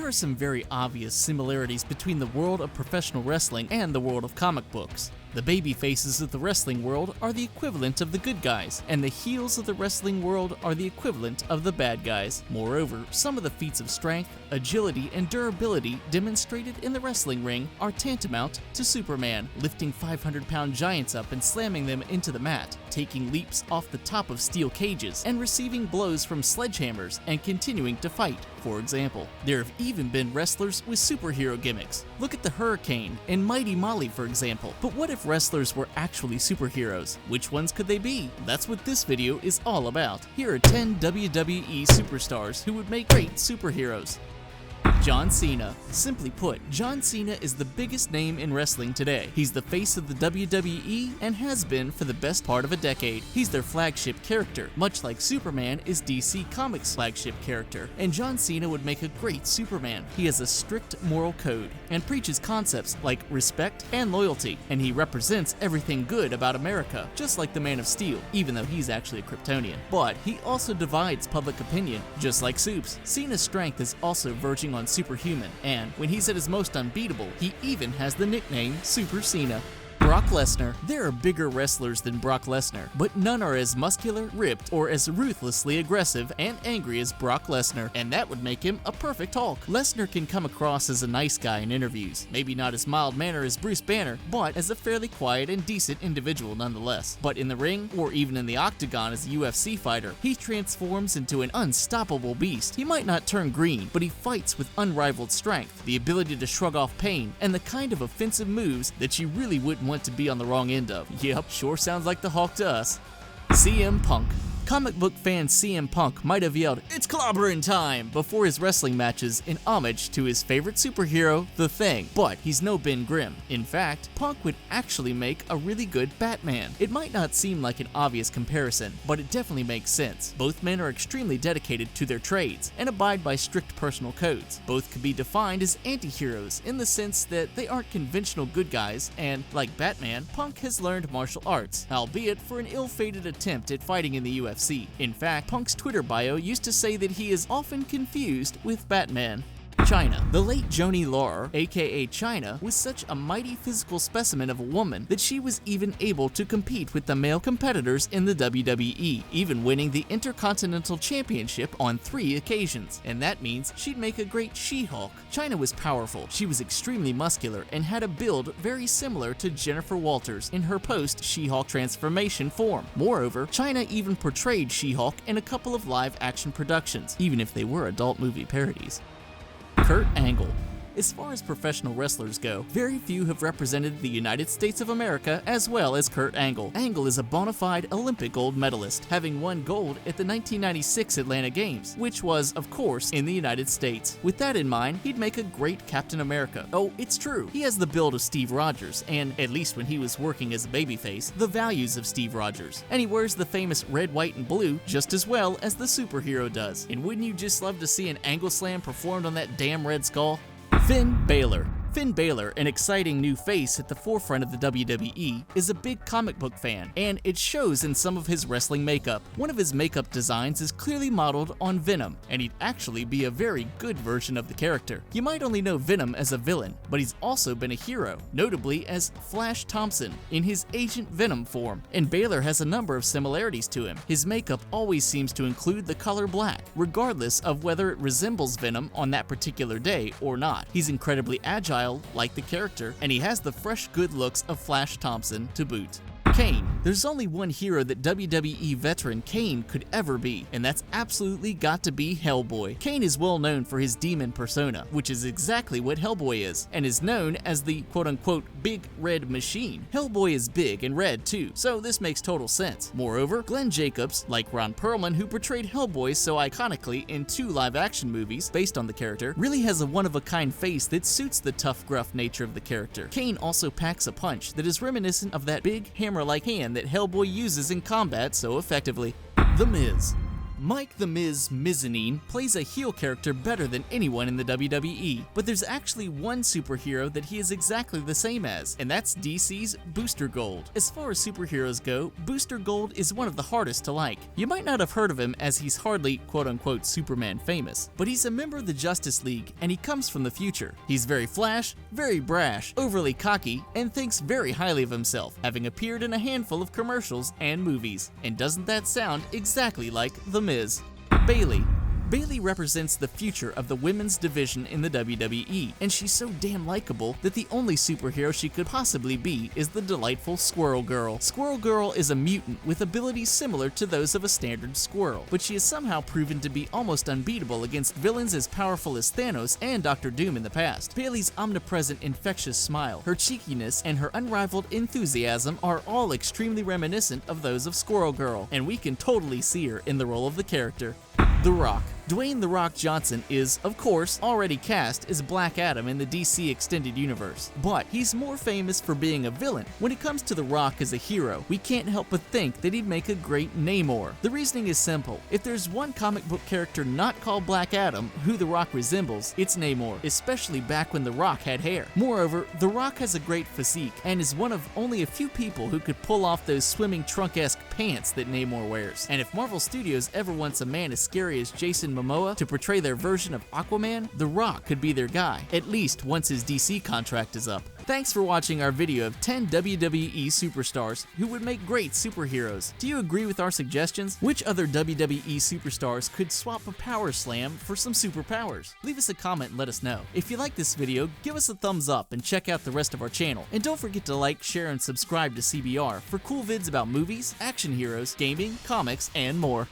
There are some very obvious similarities between the world of professional wrestling and the world of comic books. The babyfaces of the wrestling world are the equivalent of the good guys, and the heels of the wrestling world are the equivalent of the bad guys. Moreover, some of the feats of strength, agility, and durability demonstrated in the wrestling ring are tantamount to Superman, lifting 500-pound giants up and slamming them into the mat, taking leaps off the top of steel cages, and receiving blows from sledgehammers and continuing to fight, for example. There have even been wrestlers with superhero gimmicks. Look at the Hurricane and Mighty Molly, for example. But what if wrestlers were actually superheroes? Which ones could they be? That's what this video is all about. Here are 10 WWE superstars who would make great superheroes. John Cena. Simply put, John Cena is the biggest name in wrestling today. He's the face of the WWE and has been for the best part of a decade. He's their flagship character, much like Superman is DC Comics' flagship character, and John Cena would make a great Superman. He has a strict moral code and preaches concepts like respect and loyalty, and he represents everything good about America, just like the Man of Steel, even though he's actually a Kryptonian. But he also divides public opinion, just like Supes. Cena's strength is also verging on superhuman, and when he's at his most unbeatable, he even has the nickname Super Cena. Brock Lesnar. There are bigger wrestlers than Brock Lesnar, but none are as muscular, ripped, or as ruthlessly aggressive and angry as Brock Lesnar, and that would make him a perfect Hulk. Lesnar can come across as a nice guy in interviews, maybe not as mild-mannered as Bruce Banner, but as a fairly quiet and decent individual nonetheless. But in the ring, or even in the octagon as a UFC fighter, he transforms into an unstoppable beast. He might not turn green, but he fights with unrivaled strength, the ability to shrug off pain, and the kind of offensive moves that you really wouldn't want to be on the wrong end of. Yep, sure sounds like the Hulk to us. CM Punk. Comic book fan CM Punk might have yelled, "It's clobbering time!" before his wrestling matches in homage to his favorite superhero, The Thing. But he's no Ben Grimm. In fact, Punk would actually make a really good Batman. It might not seem like an obvious comparison, but it definitely makes sense. Both men are extremely dedicated to their trades and abide by strict personal codes. Both could be defined as anti-heroes in the sense that they aren't conventional good guys, and like Batman, Punk has learned martial arts, albeit for an ill-fated attempt at fighting in the UFC. In fact, Punk's Twitter bio used to say that he is often confused with Batman. Chyna. The late Joanie Laurer, aka Chyna, was such a mighty physical specimen of a woman that she was even able to compete with the male competitors in the WWE, even winning the Intercontinental Championship on 3 occasions. And that means she'd make a great She-Hulk. Chyna was powerful, she was extremely muscular, and had a build very similar to Jennifer Walters in her post-She-Hulk transformation form. Moreover, Chyna even portrayed She-Hulk in a couple of live-action productions, even if they were adult movie parodies. Kurt Angle. As far as professional wrestlers go, very few have represented the United States of America as well as Kurt Angle. Angle is a bona fide Olympic gold medalist, having won gold at the 1996 Atlanta Games, which was, of course, in the United States. With that in mind, he'd make a great Captain America. Oh, it's true, he has the build of Steve Rogers, and, at least when he was working as a babyface, the values of Steve Rogers. And he wears the famous red, white, and blue just as well as the superhero does. And wouldn't you just love to see an Angle Slam performed on that damn red skull? Finn Baylor. Finn Baylor, an exciting new face at the forefront of the WWE, is a big comic book fan, and it shows in some of his wrestling makeup. One of his makeup designs is clearly modeled on Venom, and he'd actually be a very good version of the character. You might only know Venom as a villain, but he's also been a hero, notably as Flash Thompson in his Agent Venom form, and Baylor has a number of similarities to him. His makeup always seems to include the color black, regardless of whether it resembles Venom on that particular day or not. He's incredibly agile, like the character, and he has the fresh good looks of Flash Thompson to boot. Kane. There's only one hero that WWE veteran Kane could ever be, and that's absolutely got to be Hellboy. Kane is well known for his demon persona, which is exactly what Hellboy is, and is known as the quote-unquote big red machine. Hellboy is big and red too, so this makes total sense. Moreover, Glenn Jacobs, like Ron Perlman, who portrayed Hellboy so iconically in 2 live-action movies based on the character, really has a one-of-a-kind face that suits the tough, gruff nature of the character. Kane also packs a punch that is reminiscent of that big hammer-like hand that Hellboy uses in combat so effectively. The Miz. Mike "The Miz" Mizanine plays a heel character better than anyone in the WWE, but there's actually one superhero that he is exactly the same as, and that's DC's Booster Gold. As far as superheroes go, Booster Gold is one of the hardest to like. You might not have heard of him as he's hardly quote-unquote Superman famous, but he's a member of the Justice League and he comes from the future. He's very flash, very brash, overly cocky, and thinks very highly of himself, having appeared in a handful of commercials and movies. And doesn't that sound exactly like The Miz? Baylor. Baylor represents the future of the women's division in the WWE, and she's so damn likable that the only superhero she could possibly be is the delightful Squirrel Girl. Squirrel Girl is a mutant with abilities similar to those of a standard squirrel, but she has somehow proven to be almost unbeatable against villains as powerful as Thanos and Dr. Doom in the past. Baylor's omnipresent infectious smile, her cheekiness, and her unrivaled enthusiasm are all extremely reminiscent of those of Squirrel Girl, and we can totally see her in the role of the character. The Rock. Dwayne "The Rock" Johnson is, of course, already cast as Black Adam in the DC Extended Universe, but he's more famous for being a villain. When it comes to The Rock as a hero, we can't help but think that he'd make a great Namor. The reasoning is simple. If there's one comic book character not called Black Adam who The Rock resembles, it's Namor, especially back when The Rock had hair. Moreover, The Rock has a great physique and is one of only a few people who could pull off those swimming trunk-esque pants that Namor wears. And if Marvel Studios ever wants a man as scary as Jason Momoa to portray their version of Aquaman, The Rock could be their guy, at least once his DC contract is up. Thanks for watching our video of 10 WWE superstars who would make great superheroes. Do you agree with our suggestions? Which other WWE superstars could swap a power slam for some superpowers? Leave us a comment and let us know. If you like this video, give us a thumbs up and check out the rest of our channel. And don't forget to like, share, and subscribe to CBR for cool vids about movies, action heroes, gaming, comics, and more.